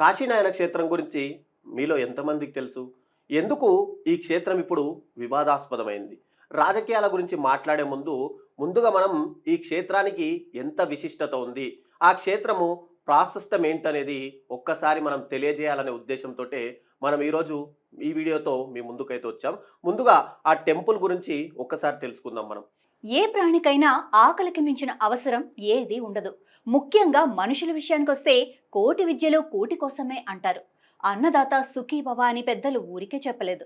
కాశీనాయన క్షేత్రం గురించి మీలో ఎంతమందికి తెలుసు? ఎందుకు ఈ క్షేత్రం ఇప్పుడు వివాదాస్పదమైంది? రాజకీయాల గురించి మాట్లాడే ముందు, ముందుగా మనం ఈ క్షేత్రానికి ఎంత విశిష్టత ఉంది? ఆ క్షేత్రము ప్రాశస్త్యం ఏంటనేది ఒక్కసారి మనం తెలియజేయాలనే ఉద్దేశంతోటే మనం ఈరోజు ఈ వీడియోతో మీ ముందుకైతే వచ్చాం. ముందుగా ఆ టెంపుల్ గురించి ఒక్కసారి తెలుసుకుందాం మనం. ఏ ప్రాణికైనా ఆకలికి మించిన అవసరం ఏదీ ఉండదు. ముఖ్యంగా మనుషుల విషయానికొస్తే కోటి విద్యలు కూటి కోసమే అంటారు. అన్నదాత సుఖీభవ అని పెద్దలు ఊరికే చెప్పలేదు.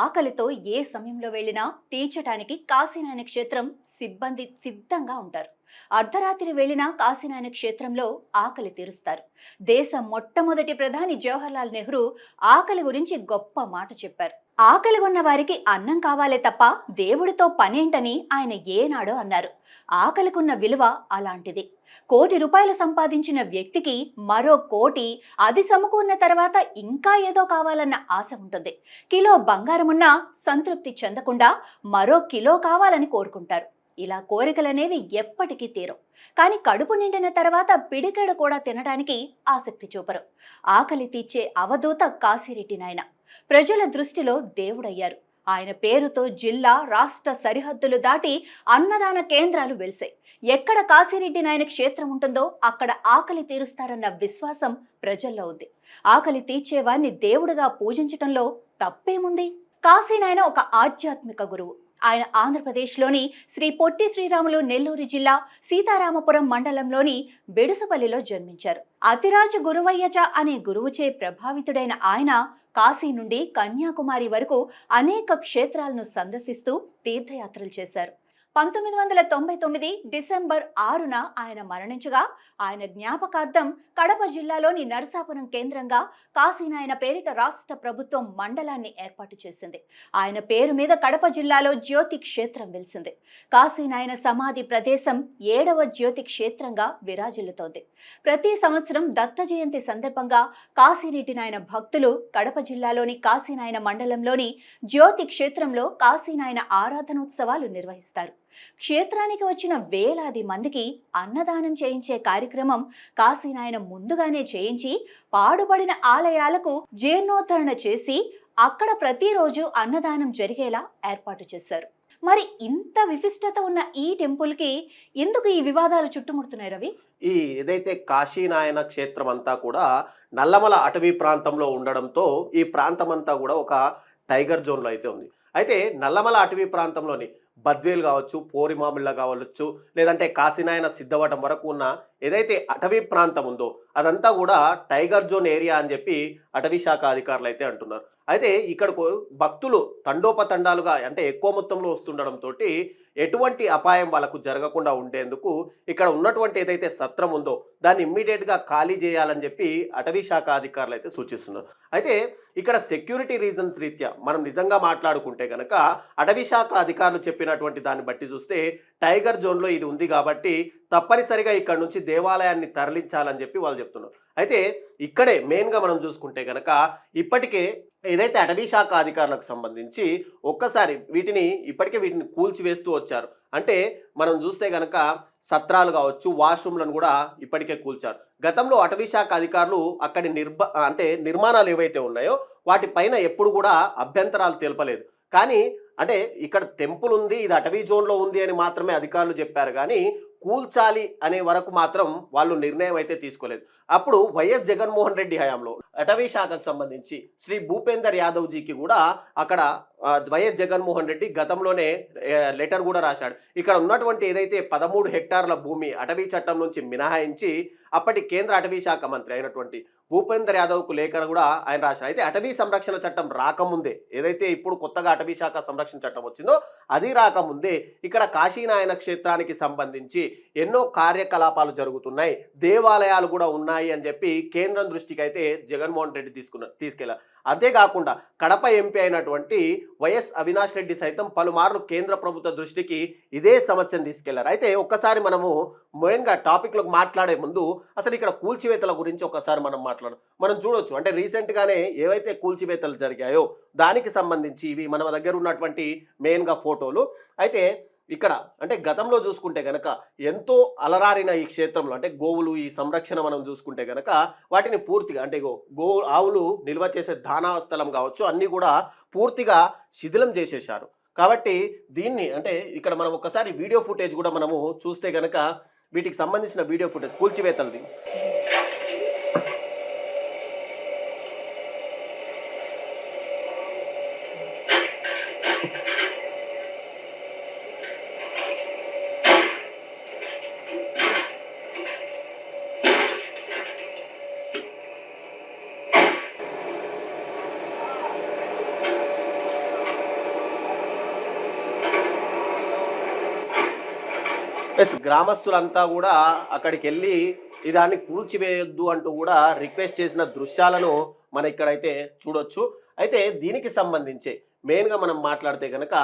ఆకలితో ఏ సమయంలో వెళ్ళినా తీర్చటానికి కాశీనాయన క్షేత్రం సిబ్బంది సిద్ధంగా ఉంటారు. అర్ధరాత్రి వెళ్ళినా కాశీనాయన క్షేత్రంలో ఆకలి తీరుస్తారు. దేశ మొట్టమొదటి ప్రధాని జవహర్లాల్ నెహ్రూ ఆకలి గురించి గొప్ప మాట చెప్పారు. ఆకలి ఉన్న వారికి అన్నం కావాలే తప్ప దేవుడితో పనేంటని ఆయన ఏనాడో అన్నారు. ఆకలికున్న విలువ అలాంటిది. ₹1,00,00,000 సంపాదించిన వ్యక్తికి మరో 1,00,00,000 అది సమకూరిన తర్వాత ఇంకా ఏదో కావాలన్న ఆశ ఉంటుంది. కిలో బంగారం ఉన్నా సంతృప్తి చెందకుండా మరో కిలో కావాలని కోరుకుంటారు. ఇలా కోరికలనేవి ఎప్పటికీ తీరవు. కానీ కడుపు నిండిన తర్వాత పిడికెడు కూడా తినడానికి ఆసక్తి చూపరు. ఆకలి తీర్చే అవధూత కాశీరెడ్డి నాయన ప్రజల దృష్టిలో దేవుడయ్యారు. ఆయన పేరుతో జిల్లా రాష్ట్ర సరిహద్దులు దాటి అన్నదాన కేంద్రాలు వెలిసాయి. ఎక్కడ కాశీరెడ్డి నాయన క్షేత్రం ఉంటుందో అక్కడ ఆకలి తీరుస్తారన్న విశ్వాసం ప్రజల్లో ఉంది. ఆకలి తీర్చేవారిని దేవుడిగా పూజించటంలో తప్పేముంది? కాశీనాయన ఒక ఆధ్యాత్మిక గురువు. ఆయన ఆంధ్రప్రదేశ్లోని శ్రీ పొట్టి శ్రీరాములు నెల్లూరు జిల్లా సీతారామపురం మండలంలోని బెడుసుపల్లిలో జన్మించారు. అతిరాజ గురువయ్యచ అనే గురువుచే ప్రభావితుడైన ఆయన కాశీ నుండి కన్యాకుమారి వరకు అనేక క్షేత్రాలను సందర్శిస్తూ తీర్థయాత్రలు చేశారు. 1999 డిసెంబర్ 6న ఆయన మరణించగా ఆయన జ్ఞాపకార్థం కడప జిల్లాలోని నరసాపురం కేంద్రంగా కాశీనాయన పేరిట రాష్ట్ర ప్రభుత్వం మండలాన్ని ఏర్పాటు చేసింది. ఆయన పేరు మీద కడప జిల్లాలో జ్యోతి క్షేత్రం వెలిసింది. కాశీనాయన సమాధి ప్రదేశం 7వ జ్యోతి క్షేత్రంగా విరాజిల్లుతోంది. ప్రతి సంవత్సరం దత్త జయంతి సందర్భంగా కాశీరెడ్డి నాయన భక్తులు కడప జిల్లాలోని కాశీనాయన మండలంలోని జ్యోతి క్షేత్రంలో కాశీనాయన ఆరాధనోత్సవాలు నిర్వహిస్తారు. క్షేత్రానికి వచ్చిన వేలాది మందికి అన్నదానం చేయించే కార్యక్రమం కాశీనాయన ముందుగానే చేయించి పాడుపడిన ఆలయాలకు జీర్ణోద్ధరణ చేసి అక్కడ ప్రతిరోజు అన్నదానం జరిగేలా ఏర్పాటు చేశారు. మరి ఇంత విశిష్టత ఉన్న ఈ టెంపుల్కి ఎందుకు ఈ వివాదాలు చుట్టుముడుతున్నాయి రవి? ఈ ఏదైతే కాశీనాయన క్షేత్రం అంతా కూడా నల్లమల అటవీ ప్రాంతంలో ఉండడంతో ఈ ప్రాంతం అంతా కూడా ఒక టైగర్ జోన్లో అయితే ఉంది. అయితే నల్లమల అటవీ ప్రాంతంలోని బద్వేల్ కావచ్చు, పోరిమామిళ్ళ కావచ్చు, లేదంటే కాశీనాయన సిద్ధవటం వరకు ఉన్న ఏదైతే అటవీ ప్రాంతం ఉందో అదంతా కూడా టైగర్ జోన్ ఏరియా అని చెప్పి అటవీ శాఖ అధికారులు అయితే అంటున్నారు. అయితే ఇక్కడకు భక్తులు తండోపతండాలుగా అంటే ఎక్కువ మొత్తంలో వస్తుండడంతో ఎటువంటి అపాయం వాళ్ళకు జరగకుండా ఉండేందుకు ఇక్కడ ఉన్నటువంటి ఏదైతే సత్రం ఉందో దాన్ని ఇమ్మీడియట్గా ఖాళీ చేయాలని చెప్పి అటవీ శాఖ అధికారులు అయితే సూచిస్తున్నారు. అయితే ఇక్కడ సెక్యూరిటీ రీజన్స్ రీత్యా మనం నిజంగా మాట్లాడుకుంటే కనుక అటవీ శాఖ అధికారులు చెప్పినటువంటి దాన్ని బట్టి చూస్తే టైగర్ జోన్లో ఇది ఉంది కాబట్టి తప్పనిసరిగా ఇక్కడ నుంచి దేవాలయాన్ని తరలించాలని చెప్పి వాళ్ళు చెప్తున్నారు. అయితే ఇక్కడే మెయిన్గా మనం చూసుకుంటే కనుక ఇప్పటికే ఏదైతే అటవీ శాఖ అధికారులకు సంబంధించి ఒక్కసారి వీటిని కూల్చివేస్తూ వచ్చారు. అంటే మనం చూస్తే కనుక సత్రాలు కావచ్చు, వాష్రూమ్లను కూడా ఇప్పటికే కూల్చారు. గతంలో అటవీ శాఖ అధికారులు అక్కడి నిర్మాణాలు ఏవైతే ఉన్నాయో వాటిపైన ఎప్పుడు కూడా అభ్యంతరాలు తెలపలేదు. కానీ అంటే ఇక్కడ టెంపుల్ ఉంది, ఇది అటవీ జోన్లో ఉంది అని మాత్రమే అధికారులు చెప్పారు. కానీ కూల్చాలి అనే వరకు మాత్రం వాళ్ళు నిర్ణయం అయితే తీసుకోలేదు. అప్పుడు వైఎస్ జగన్మోహన్ రెడ్డి హయాంలో అటవీ శాఖకు సంబంధించి శ్రీ భూపేందర్ యాదవ్జీకి కూడా అక్కడ వైఎస్ జగన్మోహన్ రెడ్డి గతంలోనే లెటర్ కూడా రాశాడు. ఇక్కడ ఉన్నటువంటి ఏదైతే 13 హెక్టార్ల భూమి అటవీ చట్టం నుంచి మినహాయించి అప్పటి కేంద్ర అటవీ శాఖ మంత్రి అయినటువంటి భూపేందర్ యాదవ్కు లేఖ కూడా ఆయన రాశారు. అయితే అటవీ సంరక్షణ చట్టం రాకముందే, ఏదైతే ఇప్పుడు కొత్తగా అటవీ శాఖ సంరక్షణ చట్టం వచ్చిందో అది రాకముందే ఇక్కడ కాశీనాయన క్షేత్రానికి సంబంధించి ఎన్నో కార్యకలాపాలు జరుగుతున్నాయి, దేవాలయాలు కూడా ఉన్నాయి అని చెప్పి కేంద్రం దృష్టికి అయితే జగన్మోహన్ రెడ్డి తీసుకెళ్లారు. అంతేకాకుండా కడప ఎంపీ అయినటువంటి వైఎస్ అవినాష్ రెడ్డి సైతం పలుమార్లు కేంద్ర ప్రభుత్వ దృష్టికి ఇదే సమస్యను తీసుకెళ్లారు. అయితే ఒక్కసారి మనము మెయిన్గా టాపిక్లోకి మాట్లాడే ముందు అసలు ఇక్కడ కూల్చివేతల గురించి ఒకసారి మనం చూడొచ్చు. అంటే రీసెంట్గానే ఏవైతే కూల్చివేతలు జరిగాయో దానికి సంబంధించి ఇవి మన దగ్గర ఉన్నటువంటి మెయిన్గా ఫోటోలు. అయితే ఇక్కడ అంటే గతంలో చూసుకుంటే గనక ఎంతో అలరారిన ఈ క్షేత్రంలో అంటే గోవులు ఈ సంరక్షణ మనం చూసుకుంటే గనక వాటిని పూర్తిగా అంటే ఆవులు నిల్వ చేసే దానా స్థలం కావచ్చు అన్నీ కూడా పూర్తిగా శిథిలం చేసేశారు. కాబట్టి దీన్ని అంటే ఇక్కడ మనం ఒక్కసారి వీడియో ఫుటేజ్ కూడా మనము చూస్తే గనక వీటికి సంబంధించిన వీడియో ఫుటేజ్ కూల్చివేతలది. ఎస్, గ్రామస్తులంతా కూడా అక్కడికెళ్ళి దాన్ని కూల్చివేయొద్దు అంటూ కూడా రిక్వెస్ట్ చేసిన దృశ్యాలను మనం ఇక్కడైతే చూడొచ్చు. అయితే దీనికి సంబంధించి మెయిన్గా మనం మాట్లాడితే కనుక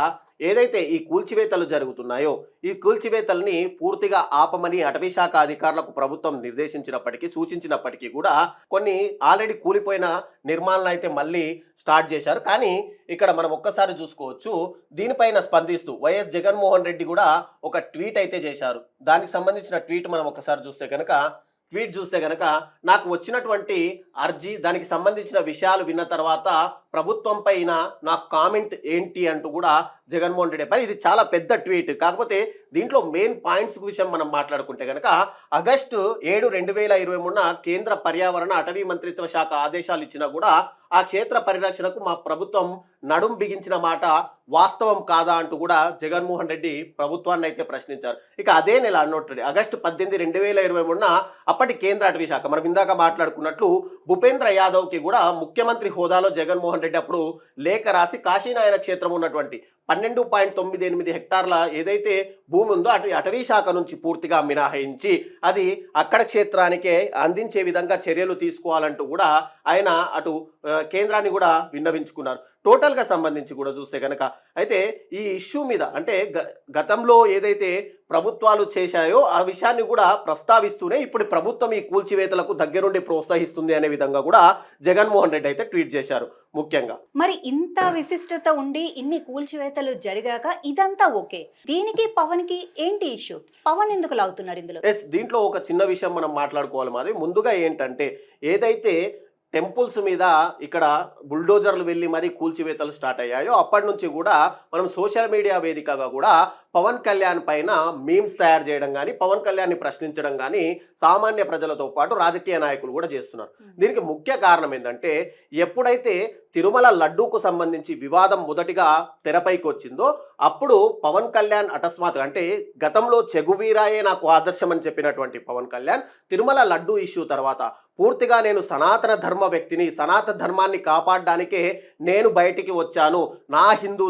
ఏదైతే ఈ కూల్చివేతలు జరుగుతున్నాయో ఈ కూల్చివేతల్ని పూర్తిగా ఆపమని అటవీ శాఖ అధికారులకు ప్రభుత్వం నిర్దేశించినప్పటికీ సూచించినప్పటికీ కూడా కొన్ని ఆల్రెడీ కూలిపోయిన నిర్మాణాలు అయితే మళ్ళీ స్టార్ట్ చేశారు. కానీ ఇక్కడ మనం ఒక్కసారి చూసుకోవచ్చు, దీనిపైన స్పందిస్తూ వైఎస్ జగన్మోహన్ రెడ్డి కూడా ఒక ట్వీట్ అయితే చేశారు. దానికి సంబంధించిన ట్వీట్ మనం ఒక్కసారి చూస్తే కనుక నాకు వచ్చినటువంటి అర్జీ దానికి సంబంధించిన విషయాలు విన్న తర్వాత ప్రభుత్వం పైన నా కామెంట్ ఏంటి అంటూ కూడా జగన్మోహన్ రెడ్డి పై ఇది చాలా పెద్ద ట్వీట్. కాకపోతే దీంట్లో మెయిన్ పాయింట్స్ విషయం మనం మాట్లాడుకుంటే కనుక ఆగస్టు 7, 2023 కేంద్ర పర్యావరణ అటవీ మంత్రిత్వ శాఖ ఆదేశాలు ఇచ్చినా కూడా ఆ క్షేత్ర పరిరక్షణకు మా ప్రభుత్వం నడుం బిగించిన మాట వాస్తవం కాదా అంటూ కూడా జగన్మోహన్ రెడ్డి ప్రభుత్వాన్ని అయితే ప్రశ్నించారు. ఇక అదే నెల అన్నట్టు ఆగస్టు 18, 2023 అప్పటి కేంద్ర అటవీ శాఖ మనం ఇందాక మాట్లాడుకున్నట్లు భూపేంద్ర యాదవ్కి కూడా ముఖ్యమంత్రి హోదాలో జగన్మోహన్ రెడ్డి అప్పుడు లేఖ రాసి కాశీనాయన క్షేత్రం ఉన్నటువంటి 12.98 హెక్టార్ల ఏదైతే భూమి ఉందో అటవీ శాఖ నుంచి పూర్తిగా మినహాయించి అది అక్కడ క్షేత్రానికే అందించే విధంగా చర్యలు తీసుకోవాలంటూ కూడా ఆయన అటు కేంద్రాన్ని కూడా విన్నవించుకున్నారు. టోటల్గా సంబంధించి కూడా చూస్తే కనుక అయితే ఈ ఇష్యూ మీద అంటే గతంలో ఏదైతే ప్రభుత్వాలు చేశాయో ఆ విషయాన్ని కూడా ప్రస్తావిస్తూనే ఇప్పుడు ప్రభుత్వం ఈ కూల్చివేతలకు దగ్గరుండి ప్రోత్సహిస్తుంది అనే విధంగా కూడా జగన్మోహన్ రెడ్డి అయితే ట్వీట్ చేశారు. ముఖ్యంగా మరి ఇంత విశిష్టత ఉండి ఇన్ని కూల్చివేతలు జరిగాక ఇదంతా ఓకే, దీనికి పవన్ కి ఏంటి ఇష్యూ? పవన్ ఎందుకు లాగుతున్నారు ఇందులో? ఎస్, దీంట్లో ఒక చిన్న విషయం మనం మాట్లాడుకోవాలి. మాది ముందుగా ఏంటంటే ఏదైతే టెంపుల్స్ మీద ఇక్కడ బుల్డోజర్లు వెళ్ళి మరీ కూల్చివేతలు స్టార్ట్ అయ్యాయో అప్పటి నుంచి కూడా మనం సోషల్ మీడియా వేదికగా కూడా పవన్ కళ్యాణ్ పైన మీమ్స్ తయారు చేయడం కానీ పవన్ కళ్యాణ్ని ప్రశ్నించడం కానీ సామాన్య ప్రజలతో పాటు రాజకీయ నాయకులు కూడా చేస్తున్నారు. దీనికి ముఖ్య కారణం ఏంటంటే ఎప్పుడైతే తిరుమల లడ్డూకు సంబంధించి వివాదం మొదటిగా తెరపైకి వచ్చిందో అప్పుడు పవన్ కళ్యాణ్ అకస్మాత్తుగా అంటే గతంలో చెగువీరాయే నాకు ఆదర్శం అని చెప్పినటువంటి పవన్ కళ్యాణ్ తిరుమల లడ్డూ ఇష్యూ తర్వాత పూర్తిగా నేను సనాతన ధర్మ వ్యక్తిని, సనాతన ధర్మాన్ని కాపాడడానికే నేను బయటికి వచ్చాను, నా హిందూ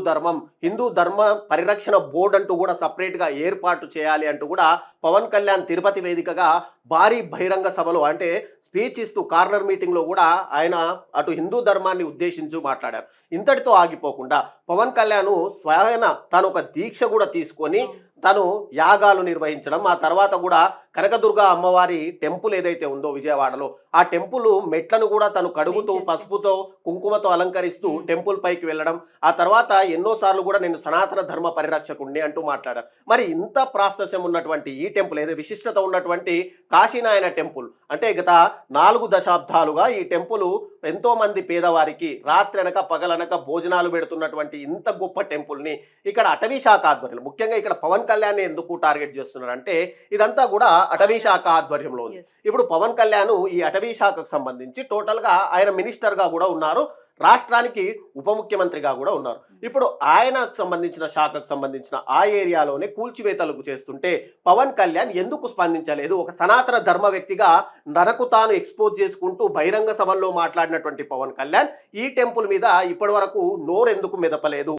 ధర్మ పరిరక్షణ బోర్డు అంటూ కూడా సపరేట్గా ఏర్పాటు చేయాలి అంటూ కూడా పవన్ కళ్యాణ్ తిరుపతి వేదికగా భారీ బహిరంగ సభలో అంటే స్పీచ్ ఇస్తూ కార్నర్ మీటింగ్లో కూడా ఆయన అటు హిందూ ధర్మాన్ని ఉద్దేశించి మాట్లాడారు. ఇంతటితో ఆగిపోకుండా పవన్ కళ్యాణ్ స్వయాన తాను ఒక దీక్ష కూడా తీసుకొని తను యాగాలు నిర్వహించడం, ఆ తర్వాత కూడా కనకదుర్గ అమ్మవారి టెంపుల్ ఏదైతే ఉందో విజయవాడలో ఆ టెంపుల్ మెట్లను కూడా తను కడుగుతూ పసుపుతో కుంకుమతో అలంకరిస్తూ టెంపుల్ పైకి వెళ్ళడం, ఆ తర్వాత ఎన్నోసార్లు కూడా నేను సనాతన ధర్మ పరిరక్షకుడిని అంటూ మాట్లాడారు. మరి ఇంత ప్రాశస్యం ఉన్నటువంటి ఈ టెంపుల్ ఏదో విశిష్టత ఉన్నటువంటి కాశీనాయన టెంపుల్ అంటే గత 4 దశాబ్దాలుగా ఈ టెంపుల్ ఎంతో మంది పేదవారికి రాత్రనక పగలనక భోజనాలు పెడుతున్నటువంటి ఇంత గొప్ప టెంపుల్ని ఇక్కడ అటవీ శాఖ ఆధ్వర్యంలో ముఖ్యంగా ఇక్కడ పవన్ కళ్యాణ్ ఎందుకు టార్గెట్ చేస్తున్నారు అంటే ఇదంతా కూడా అటవీ శాఖ ఆధ్వర్యంలో ఉంది. ఇప్పుడు పవన్ కళ్యాణ్ ఈ అటవీ శాఖకు సంబంధించి టోటల్గా ఆయన మినిస్టర్గా కూడా ఉన్నారు, రాష్ట్రానికి ఉప ముఖ్యమంత్రిగా కూడా ఉన్నారు. ఇప్పుడు ఆయనకు సంబంధించిన శాఖకు సంబంధించిన ఆ ఏరియాలోనే కూల్చివేతలకు చేస్తుంటే పవన్ కళ్యాణ్ ఎందుకు స్పందించలేదు? ఒక సనాతన ధర్మ వ్యక్తిగా తనకు తాను ఎక్స్పోజ్ చేసుకుంటూ బహిరంగ సభల్లో మాట్లాడినటువంటి పవన్ కళ్యాణ్ ఈ టెంపుల్ మీద ఇప్పటి వరకు నోరెందుకు మెదపలేదు?